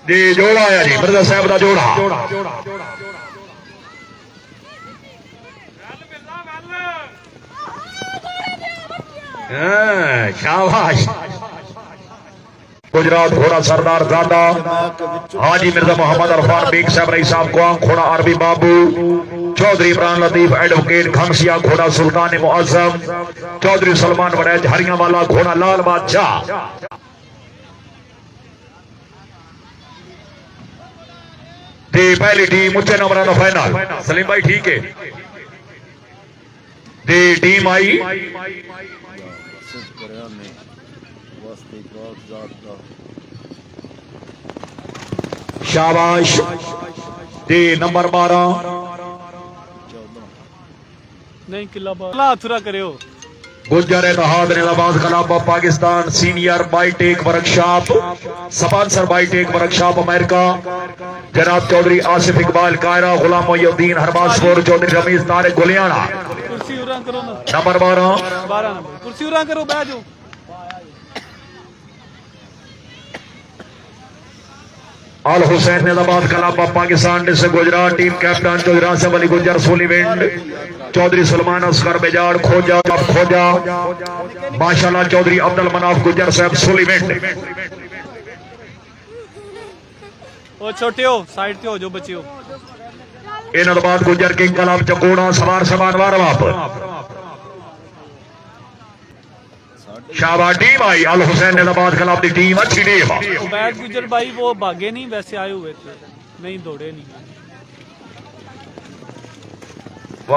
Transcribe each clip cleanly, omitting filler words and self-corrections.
जी जोड़ा आया जी मिर्जा साहब का जोड़ा शाबाश गुजरात घोड़ा सरदार दादा हाजी मिर्जा मोहम्मद अरफान बेग साहब रई साहब को घोड़ा अरबी बाबू चौधरी इमरान लतीफ एडवोकेट खमसिया घोड़ा सुल्तान मुअज्जम चौधरी सलमान वड़ैज हरियां वाला घोड़ा लाल बादशाह पहली टीम उच्चे नंबर का फाइनल सलीम भाई ठीक है टीम आई शाबाश नंबर 12 नहीं किला अथुरा करे हो गुज्जर इत्तेहाद Nizamabad club of Pakistan senior Bytech workshop sponsor Bytech workshop America जनाब चौधरी आसिफ इकबाल कायरा गुलाम मोइनुद्दीन हरबासपुर चौधरी रमीज तारिक गुलियाना कुर्सी उरा करो ना नंबर 12 नंबर कुर्सी उरा करो बैठ जाओ Al Hussain Nizamabad club of Pakistan district Gujrat team captain Chaudhry Asif Ali Gujjar सोलीवेंड चौधरी सलमान असगर बेजाड़ खोजा माशाल्लाह चौधरी अब्दुल मनाफ गुज्जर साहब सोलीवेंड ओ छोटे हो साइड पे हो जो बच्चे हो इन्होंने बाद गुज्जर किंग क्लब चकोड़ा सवार समान वार वाप शाबाश टीम आई अल हुसैन निजामाबाद क्लब की टीम अच्छी टीम उबैद गुजर भाई वो भागे नहीं वैसे आए हुए थे नहीं दौड़े नहीं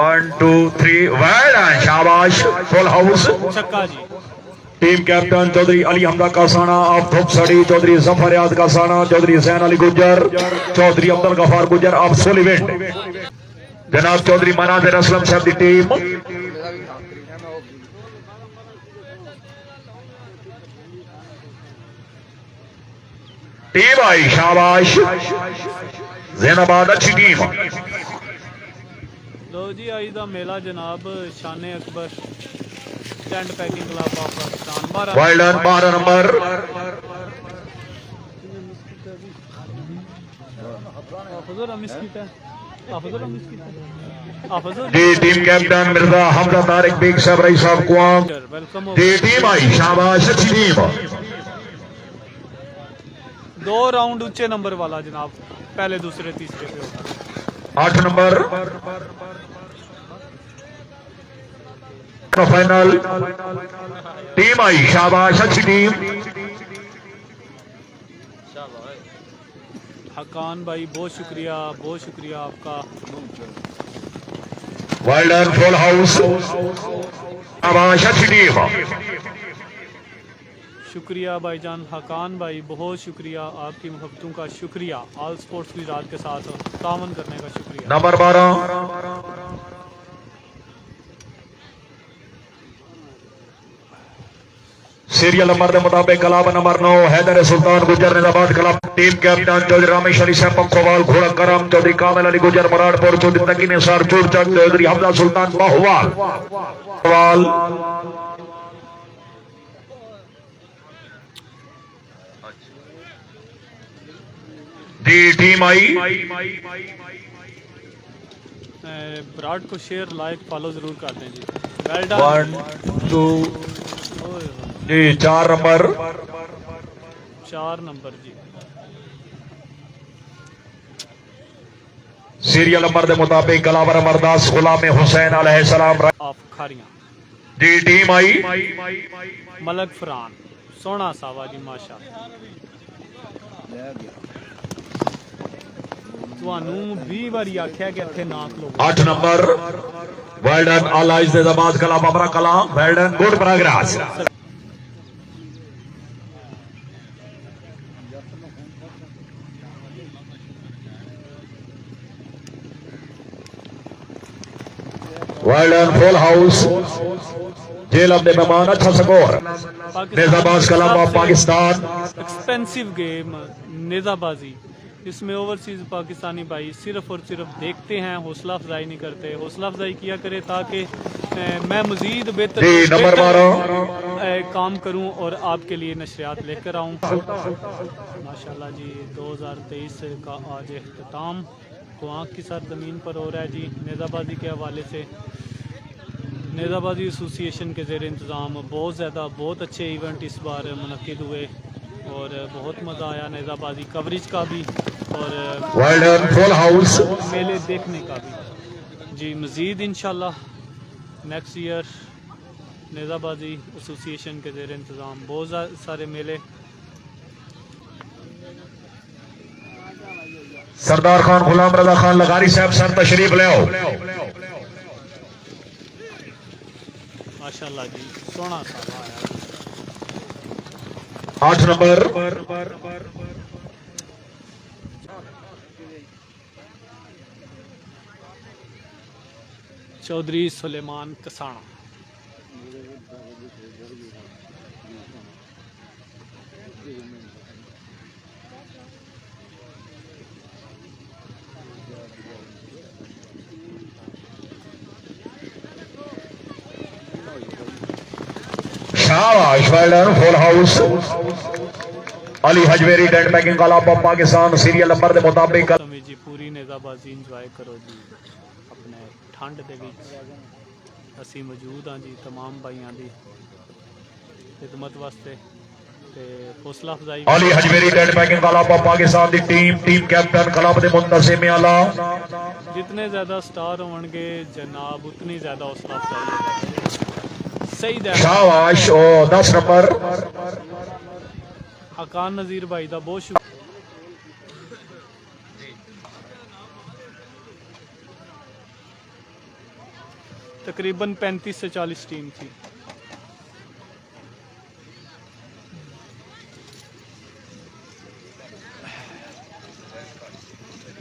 1 2 3 वेल शाबाश फुल हाउस छक्का जी team captain Chaudhry Ali Hamda Kasana of Dhupsari Chaudhry Zafar Riaz Kasana Chaudhry Hussain Ali Gujjar Chaudhry Abdul Gafar Gujjar of सोलीवेंड जनाब चौधरी मनाजिर असलम साहब की टीम आई शाबाश जैनाबाद अच्छी टीम लो जी आई दा मेला जनाब Shan Akbar tent pegging club of Pakistan 12 number team captain Mirza Hamza Tariq Baig साहब रई साहब कुआम टीम आई शाबाश अच्छी टीम 2 राउंड ऊंचे नंबर वाला जनाब पहले दूसरे तीसरे पे होता 8 नंबर फाइनल टीम आई शाबाश अच्छी टीम हकान भाई बहुत शुक्रिया आपका वेल डन फुल हाउस शाबाश अच्छी टीम शुक्रिया भाईजान हकान भाई बहुत शुक्रिया आपकी मोहब्बतों का शुक्रिया ऑल स्पोर्ट्स गुजरात के साथ तावन करने का शुक्रिया नंबर 12 सीरियल नंबर के मुताबिक club number 9 Haider Sultan Gujjar Nizamabad club team captain Chaudhry Ramesh Ali साहब पंखोवाल घोड़ा करम चौधरी कामिल अली गुजर मराड़पुर चौधरी तकी निसार चूरचंद चौधरी हमजा सुल्तान बाहुवाल टीम आई ब्राड को शेयर लाइक फॉलो जरूर कर दें जी वेल डन 1 2 जी 4 नंबर जी सीरियल नंबर के मुताबिक कलावर अमरदास गुलाम हुसैन अलैहिस्सलाम ऑफ खारियां जी टीम आई मलक फरान सोना सावा जी माशाअल्लाह 20 बारी आख्या कि इत्थे ना खलो 8 number well done all eyes Nizamabad club अमरा कला well done good progress well done full house जेल अपने मेहमान अच्छा score Nizamabad club of Pakistan expensive game नेजाबाजी इसमें ओवरसीज पाकिस्तानी भाई सिर्फ और सिर्फ देखते हैं हौसला अफजाई नहीं करते हौसला अफजाई किया करे ताकि मैं मजीद बेहतर काम करूं और आपके लिए नशरियात लेकर आऊं। माशाल्लाह जी 2023 का आज इख्तिताम कुआंक की सरजमीन पर हो रहा है जी। नेज़ाबाजी के हवाले से नेज़ाबाजी एसोसिएशन के ज़ेर इंतज़ाम बहुत अच्छे इवेंट इस बार मुनक्किद हुए और बहुत मज़ा आया नेज़ाबाजी कवरेज का भी और मेले देखने का भी जी। मज़ीद इंशाल्लाह नेक्स्ट ईयर नेज़ाबाजी एसोसिएशन के ज़ेर इंतज़ाम बहुत सारे मेले। सरदार खान गुलाम रजा खान लगारी साहब सर तशरीफ ले आओ। माशाल्लाह जी सोना सा आया। 8 नंबर चौधरी सुलेमान कसाना। शाबाश, well done, full house. Ali Hajveri tent pegging club of Pakistan serial number के मुताबिक जी पूरी नेज़ाबाजी इंजॉय करो जी अपने ठंड दे विच असी मौजूद हाँ जी। तमाम भाइयों की खिदमत वास्ते ते हौसला अफजाई। Ali Hajveri tent pegging club of Pakistan की टीम कैप्टन क्लब के मुंतजिम आला। जितने ज़्यादा स्टार होंगे जनाब उतनी ज़्यादा हौसला अफजाई सही। शाबाश, 10 नंबर हकान नज़ीर भाई का बहुत शुक्रिया। तकरीबन 35 से 40 टीम थी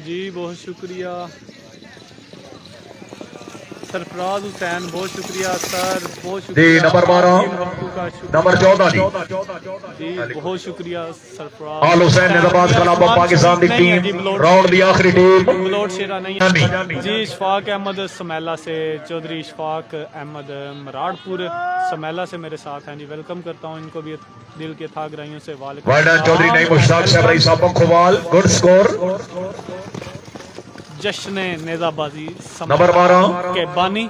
जी। बहुत शुक्रिया सरफराज हुसैन, बहुत शुक्रिया सर, बहुत शुक्रिया। नंबर 12 नंबर 14 जी बहुत शुक्रिया सरफराज। आल हुसैन नेज़ाबाद क्लब ऑफ पाकिस्तान की टीम राउंड दी आखिरी टीम बलोट शेरा नहीं जी। इशफाक अहमद समैला से चौधरी इशफाक अहमद मराड़पुर समैला से मेरे साथ हैं जी। वेलकम करता हूं इनको भी दिल के था गराइयों से। वालेकुम चौधरी नई मुश्ताक साहब रईस साहब खुवाल गुड स्कोर। जश्न नेज़ाबाजी नंबर 12 के बानी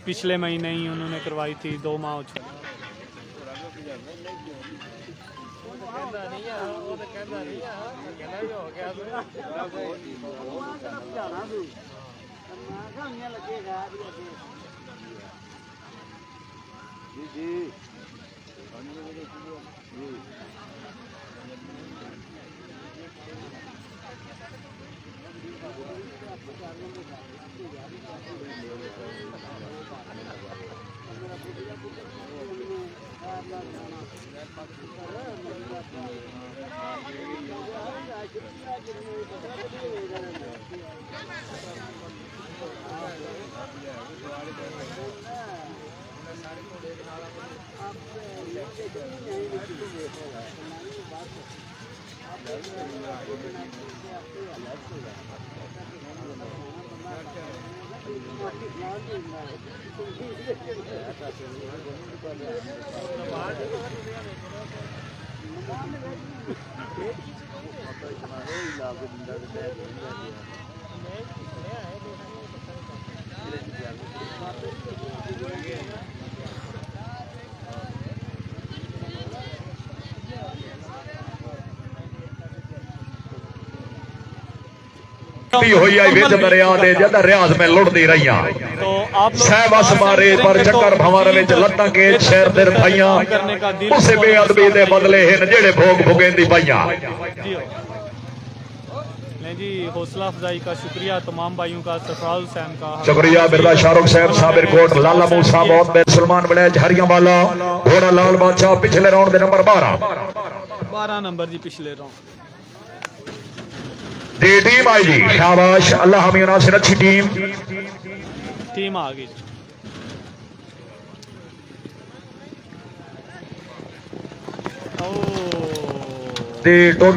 पिछले महीने ही उन्होंने करवाई थी 2 माह हो चुके। दरिया दे जद रियाज में लुटदी रहियां तो आप सहवस मारे पर चक्कर भंवर विच लत्तां के शहर दे भाइयां उसे बेअदबी दे बदले हैं जेड़े भोग भुगेंदी पाइयां। जी हौसला अफजाई का शुक्रिया तमाम भाइयों का। सरफराज हुसैन का शुक्रिया। बिरला शाहरुख साहब साबिर कोट लाला मूसा बहुत बेहद सलमान बलैज हरियां वाला घोड़ा लाल बादशाह पिछले राउंड दे नंबर 12 नंबर जी पिछले राउंड दी टीम आई जी। शाबाश, अल्लाह हमी नासिर अच्छी टीम आ गई टोटल